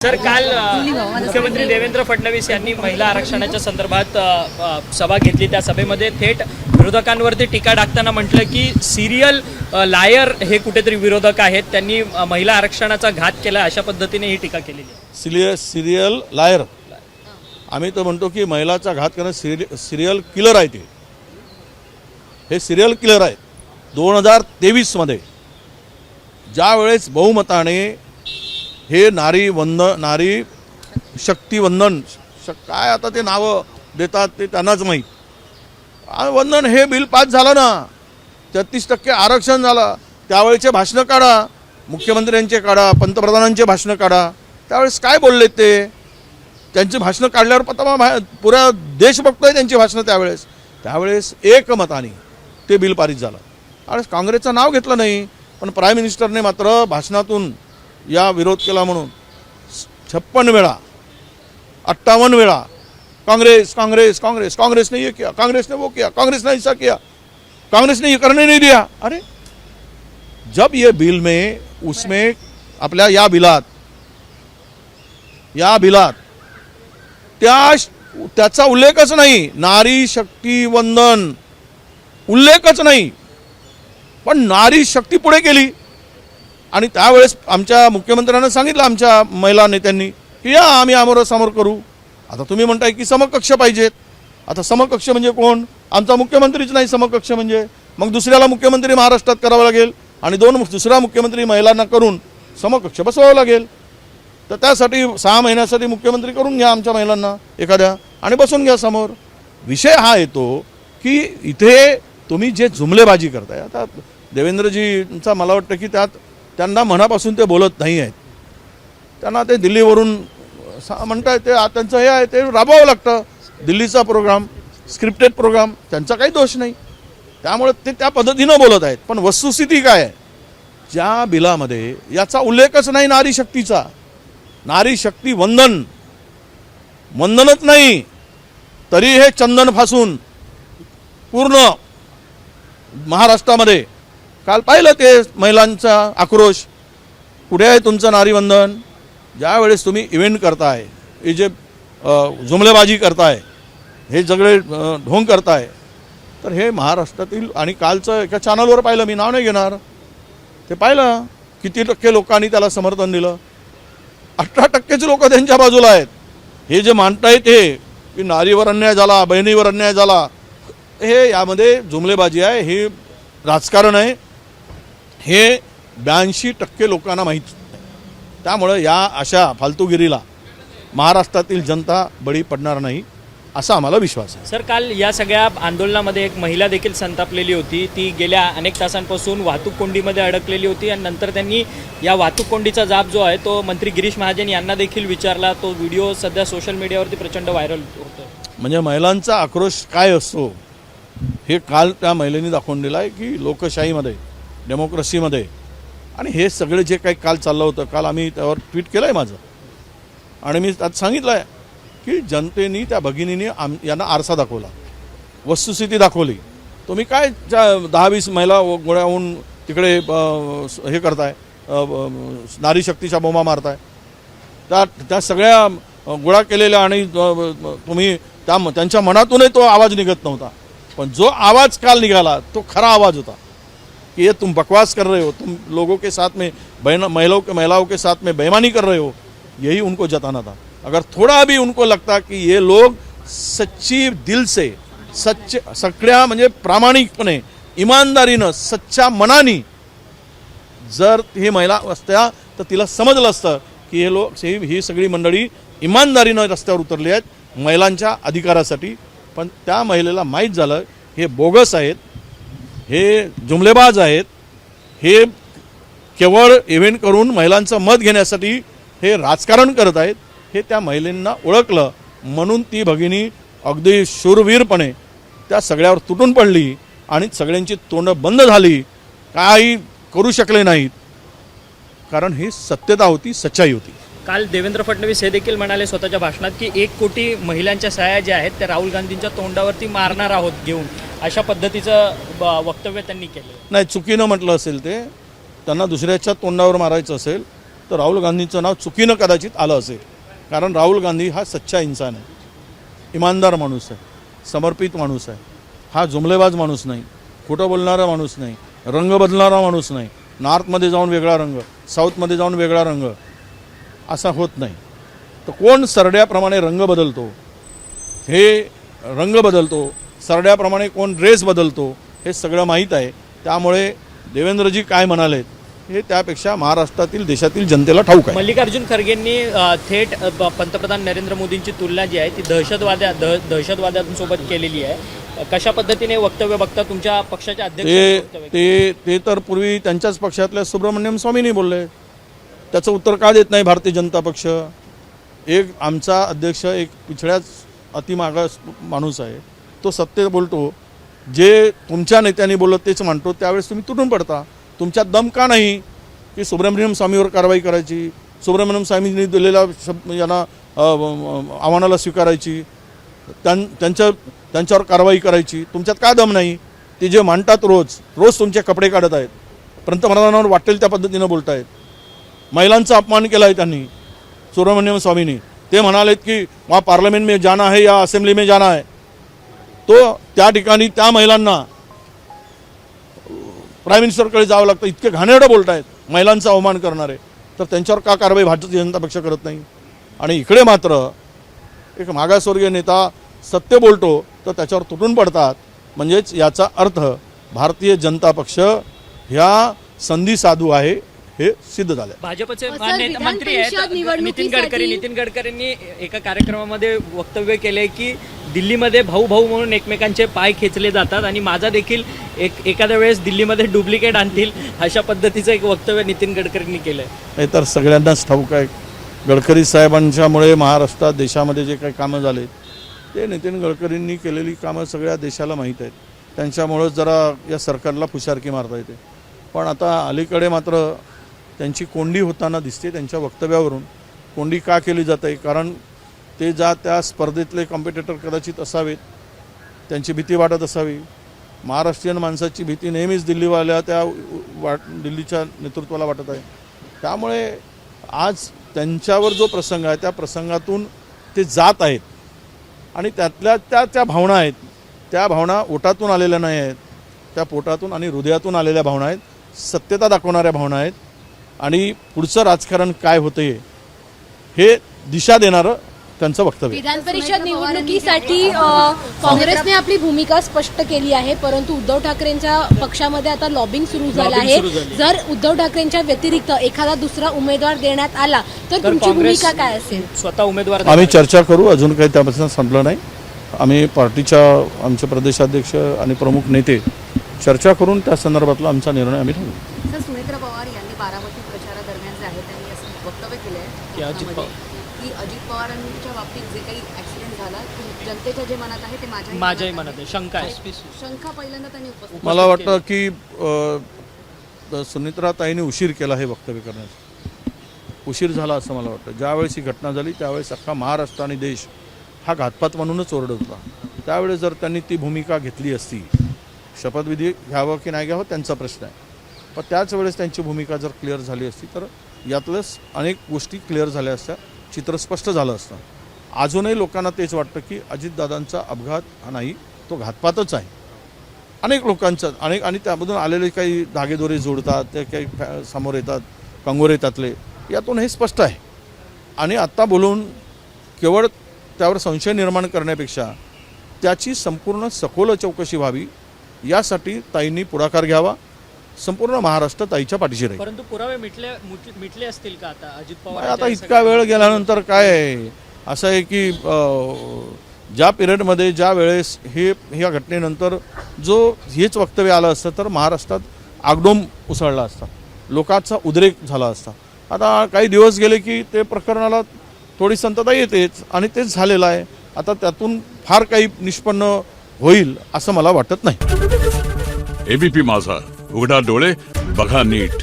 Sir, काल मुख्यमंत्री देवेंद्र फडणवीस यांनी महिला आरक्षणाच्या संदर्भात सभा घेतली। त्या सभेमध्ये थेट विरोधकांवरती टीका टाकताना म्हटलं की सिरियल लायर हे कुठेतरी विरोधक आहेत, त्यांनी महिला आरक्षणाचा घात केला, अशा पद्धतीने ही टीका केलेली आहे। सिरियल लायर आम्ही तर म्हणतो की महिलाचा घात करणं सिरियल किलर आहे। हे सिरियल किलर आहे। 2023 मध्ये ज्या वेळेस बहुमताने हे नारी शक्ती वंदन काय आता ते नावं देतात ते त्यांनाच माहीत, वंदन हे बिल पास झालं ना, 33% आरक्षण झालं। त्यावेळेचे भाषणं काढा, मुख्यमंत्र्यांचे काढा, पंतप्रधानांचे भाषणं काढा, त्यावेळेस काय बोलले ते, त्यांची भाषणं काढल्यावर पता पुरा देश बघतोय त्यांची भाषणं। त्यावेळेस एकमताने ते बिल पारित झालं आणि काँग्रेसचं नाव घेतलं नाही, पण प्राईम मिनिस्टरने मात्र भाषणातून या विरोध केला म्हणून 56 वेळा 58 वेळा कांग्रेस कांग्रेस कांग्रेस कांग्रेस ने ये किया, कांग्रेस ने वो किया, कांग्रेस ने ऐसा किया, कांग्रेस ने ये करने नहीं दिया। अरे जब ये बिल में उसमें आपल्या या बिलात त्याचा उल्लेखच नाही, नारी शक्ती वंदन उल्लेखच नाही, पण नारी शक्ती पुढे केली। आणि त्यावेळेस आमच्या मुख्यमंत्र्यांना सांगितलं आमच्या महिला नेत्यांनी की या आम्ही आमोरासमोर करू। आता तुम्ही म्हणताय की समकक्ष पाहिजेत, आता समकक्ष म्हणजे कोण? आमचा मुख्यमंत्रीच नाही समकक्ष म्हणजे, मग दुसऱ्याला मुख्यमंत्री महाराष्ट्रात करावं लागेल आणि दुसरा मुख्यमंत्री महिलांना करून समकक्ष बसवावं लागेल। तर त्यासाठी 6 महिन्यासाठी मुख्यमंत्री करून घ्या आमच्या महिलांना एखाद्या आणि बसून घ्या समोर। विषय हा येतो की इथे तुम्ही जे जुमलेबाजी करताय, आता देवेंद्रजींचा मला वाटतं की त्यांना मनापासून ते बोलत नाही आहेत, त्यांना ते दिल्लीवरून म्हणताय ते त्यांचं हे आहे ते राबवावं लागतं, दिल्लीचा प्रोग्राम स्क्रिप्टेड प्रोग्राम, त्यांचा काही दोष नाही, त्यामुळे ते त्या पद्धतीनं बोलत आहेत। पण वस्तुस्थिती काय आहे, ज्या बिलामध्ये याचा उल्लेखच नाही नारी शक्तीचा, नारी शक्ती वंदनच नाही, तरी हे चंदन फासून पूर्ण महाराष्ट्रामध्ये काल पाहिलं ते महिलांचा आक्रोश। कुठे आहे तुमचं नारी वंदन? ज्या वेळेस तुम्ही इव्हेंट करताय, हे जे जुमलेबाजी करताय, हे सगळे ढोंग करताय, तर हे महाराष्ट्रातील आणि कालचं एका चॅनलवर पाहिलं, मी नाव नाही घेणार, ते पाहिलं किती टक्के लोकांनी त्याला समर्थन दिलं। 18% लोक त्यांच्या बाजूला आहेत। हे जे मानतायत हे की नारीवर अन्याय झाला, बहिणीवर अन्याय झाला, हे यामध्ये जुमलेबाजी आहे, हे राजकारण आहे, हे 82% लोकांना माहीत नाही। त्यामुळं या अशा फालतूगिरीला महाराष्ट्रातील जनता बळी पडणार नाही असा आम्हाला विश्वास आहे। सर, काल या सगळ्या आंदोलनामध्ये एक महिला देखील संतापलेली होती, ती गेल्या अनेक तासांपासून वाहतूक कोंडीमध्ये अडकलेली होती आणि नंतर त्यांनी या वाहतूक कोंडीचा जाब जो आहे तो मंत्री गिरीश महाजन यांना देखील विचारला। तो व्हिडिओ सध्या सोशल मीडियावरती प्रचंड व्हायरल होतो। म्हणजे महिलांचा आक्रोश काय असतो हे काल त्या महिलेने दाखवून दिलं आहे की लोकशाहीमध्ये, डेमोक्रेसीमध्ये, आणि हे सगळे जे काही काल चाललं होतं, काल आम्ही त्यावर ट्विट केलं आहे माझं, आणि मी त्यात सांगितलं आहे की जनतेने त्या भगिनीने यांना आरसा दाखवला, वस्तुस्थिती दाखवली। तुम्ही काय 10-20 महिला गोळ्या होऊन तिकडे हे करताय, नारी शक्तीच्या बोंबा मारताय, त्या सगळ्या गोळा केलेल्या, आणि तुम्ही त्यांच्या मनातूनही तो आवाज निघत नव्हता, पण जो आवाज काल निघाला तो खरा आवाज होता कि ये तुम बकवास कर रहे हो, तुम लोगों के साथ में महिलाओं के साथ में बेईमानी कर रहे हो, यही उनको जताना था। अगर थोड़ा भी उनको लगता कि ये लोग सच्ची दिल से सगळ्या म्हणजे प्रामाणिकपणे, इमानदारीनं, सच्च्या मनाने जर ही महिला असत्या तर तिला समजलं असतं की हे लोक, ही सगळी मंडळी इमानदारीनं रस्त्यावर उतरली आहेत महिलांच्या अधिकारासाठी। पण त्या महिलेला माहीत झालं हे बोगस आहेत, हे जुमलेबाज आहेत, हे केवळ इव्हेंट करून महिलांचं मत घेण्यासाठी हे राजकारण करत आहेत, हे त्या महिलांना ओळखलं, म्हणून ती भगिनी अगदी शूरवीरपणे त्या सगळ्यावर तुटून पडली आणि सगळ्यांची तोंड बंद झाली, काही करू शकले नाहीत, कारण ही सत्यता होती, सच्चाई होती। काल देवेंद्र फडणवीस हे देखील म्हणाले स्वतःच्या भाषणात की 1 कोटी महिलांच्या सह्या ज्या आहेत त्या राहुल गांधींच्या तोंडावरती मारणार आहोत घेऊन, अशा पद्धतीचं वक्तव्य त्यांनी केलं। नाही, चुकीनं म्हटलं असेल ते, त्यांना दुसऱ्याच्या तोंडावर मारायचं असेल तर राहुल गांधींचं नाव चुकीनं कदाचित आलं असेल. कारण राहुल गांधी हा सच्चा इन्सान आहे, इमानदार माणूस आहे, समर्पित माणूस आहे. हा जुमलेबाज माणूस नाही, खोटं बोलणारा माणूस नाही, रंग बदलणारा माणूस नाही. नॉर्थमध्ये जाऊन वेगळा रंग, साऊथमध्ये जाऊन वेगळा रंग असा होत नाही. तर कोण सरड्याप्रमाणे रंग बदलतो, हे रंग बदलतो, सरड्याप्रमाणे कोण ड्रेस बदलतो, हे सगळं माहीत आहे. त्यामुळे देवेंद्रजी काय म्हणालेत हे त्यापेक्षा महाराष्ट्रातील देशातील जनतेला ठाऊक आहे. मल्लिकार्जुन खरगेंनी थेट पंतप्रधान नरेंद्र मोदींची तुलना जी आहे ती दहशतवाद्यांसोबत केलेली आहे. कशा पद्धतीने वक्तव्य बघता तुमच्या पक्षाच्या अध्यक्ष? ते तर पूर्वी त्यांच्याच पक्षातल्या सुब्रमण्यम स्वामींनी बोलले. त्याचं उत्तर का देत नाही भारतीय जनता पक्ष? एक आमचा अध्यक्ष एक पिछड्याच अतिमागास माणूस आहे, तो सत्य बोलतो. जे तुमच्या नेत्यांनी बोलत तेच मांडतो, त्यावेळेस तुम्ही तुटून पडता. तुमच्यात दम का नाही की सुब्रमण्यम स्वामीवर कारवाई करायची, सुब्रमण्यम स्वामींनी दिलेल्या यांना आव्हानाला स्वीकारायची, त्यांच्यावर कारवाई करायची? तुमच्यात का दम नाही? ते जे मांडतात रोज तुमचे कपडे काढत आहेत, पंतप्रधानांवर वाटेल त्या पद्धतीनं बोलत आहेत. महिलांचा अपमान केला आहे त्यांनी, सुब्रमण्यम स्वामींनी. ते म्हणालेत की वहाँ पार्लियामेंट में जाना है या असेंब्ली में जाना है, तो त्या ठिकाणी त्या महिलांना प्राईम मिनिस्टरकडे जावं लागतं. इतके घाणेरडं बोलत आहेत, महिलांचा अवमान करणारे. तर त्यांच्यावर का कारवाई भारतीय जनता पक्ष करत नाही? आणि इकडे मात्र एक मागासवर्गीय नेता सत्य बोलतो तर त्याच्यावर तुटून पडतात. म्हणजेच याचा अर्थ भारतीय जनता पक्ष ह्या संधी साधू आहे हे सिद्ध झालं. भाजपचे मंत्री आहेत नितीन गडकरींनी एका कार्यक्रमामध्ये वक्तव्य केलंय की दिल्लीमध्ये भाऊ म्हणून एकमेकांचे पाय खेचले जातात आणि माझा देखील एखाद्या वेळेस दिल्लीमध्ये डुप्लिकेट आणतील, अशा पद्धतीचं एक वक्तव्य नितीन गडकरींनी केलंय. हे तर सगळ्यांनाच ठाऊक आहे. गडकरी साहेबांच्यामुळे महाराष्ट्रात देशामध्ये जे काही कामं झाले ते नितीन गडकरींनी केलेली कामं सगळ्या देशाला माहीत आहेत. त्यांच्यामुळं जरा या सरकारला फुशारकी मारता येते. पण आता अलीकडे मात्र त्यांची कोंडी होताना दिसते. त्यांच्या वक्तव्यावरून कोंडी का केली जाते? कारण ते त्या स्पर्धेतले कॉम्पिटिटर कदाचित असावेत, त्यांची भीती वाटत असावी. महाराष्ट्रीयन माणसाची भीती नेहमीच दिल्लीवाल्या दिल्लीच्या नेतृत्वाला वाटत आहे. त्यामुळे आज त्यांच्यावर जो प्रसंग आहे त्या प्रसंगातून ते जात आहेत आणि त्यातल्या त्या भावना आहेत, त्या भावना ओटातून आलेल्या नाही आहेत, त्या पोटातून आणि हृदयातून आलेल्या भावना आहेत, सत्यता दाखवणाऱ्या भावना आहेत. आणि पुढचं राजकारण काय होते हे दिशा देणारं त्यांचं वक्तव्य. विधान परिषद निवडणुकीसाठी काँग्रेसने आपली भूमिका स्पष्ट केली आहे, परंतु उद्धव ठाकरेंच्या पक्षामध्ये आता लॉबिंग सुरू झालं आहे. जर उद्धव ठाकरेंच्या व्यतिरिक्त एखादा दुसरा उमेदवार देण्यात आला तर तुमची भूमिका काय असेल? स्वतः उमेदवार आम्ही चर्चा करू, अजून काही त्यापासून संपलं नाही. आम्ही पार्टीच्या आमचे प्रदेशाध्यक्ष आणि प्रमुख नेते चर्चा करून त्या संदर्भातला आमचा निर्णय आम्ही ठरवू. सर, सुनेत्रा पवार यांनी बारामती प्रचारादरम्यान जे आहे त्यांनी असं वक्तव्य केलं आहे की अजित पवारांच्या बाबतीत जे काही ॲक्सिडेंट झाला जनतेच्या जे मनात आहे ते माझ्याही मनात आहे. शंका पहिल्यांदा त्यांनी उपस्थित. मला वाटतं की सुनेत्राताईंनी उशीर केला हे वक्तव्य करण्यास. उशीर झाला असं मला वाटतं. ज्यावेळेस ही घटना झाली त्यावेळेस अख्खा महाराष्ट्र आणि देश हा घातपात म्हणूनच ओरडत होता. त्यावेळेस जर त्यांनी ती भूमिका घेतली असती, शपथविधी घ्यावं की नाही घ्यावं त्यांचा प्रश्न आहे, पण त्याच वेळेस त्यांची भूमिका जर क्लिअर झाली असती तर यातलंच अनेक गोष्टी क्लिअर झाल्या असत्या, चित्र स्पष्ट झालं असतं. अजूनही लोकांना तेच वाटतं की अजितदादांचा अपघात हा नाही, तो घातपातच आहे. अनेक लोकांचं आणि त्यामधून आलेले काही धागेदोरे जोडतात, ते काही समोर येतात, कंगोरे त्यातले, यातून हे स्पष्ट आहे. आणि आत्ता बोलून केवळ त्यावर संशय निर्माण करण्यापेक्षा त्याची संपूर्ण सखोल चौकशी व्हावी यासाठी ताईंनी पुढाकार घ्यावा. संपूर्ण महाराष्ट्र ताईच्या पाठीशी राहील. परंतु पुरावे मिटले असतील का आता अजित पवार? आता इतका वेळ गेल्यानंतर काय आहे, असं आहे की ज्या पिरियडमध्ये ज्या वेळेस ह्या घटनेनंतर हेच वक्तव्य आलं असतं तर महाराष्ट्रात आगडोम उसळला असता, लोकांचा उद्रेक झाला असता. आता काही दिवस गेले की ते प्रकरणाला थोडी संतता येतेच आणि तेच झालेलं आहे. आता त्यातून फार काही निष्पन्न होईल असं मला वाटत नाही. एबीपी माझा, उघडा डोळे बघा नीट.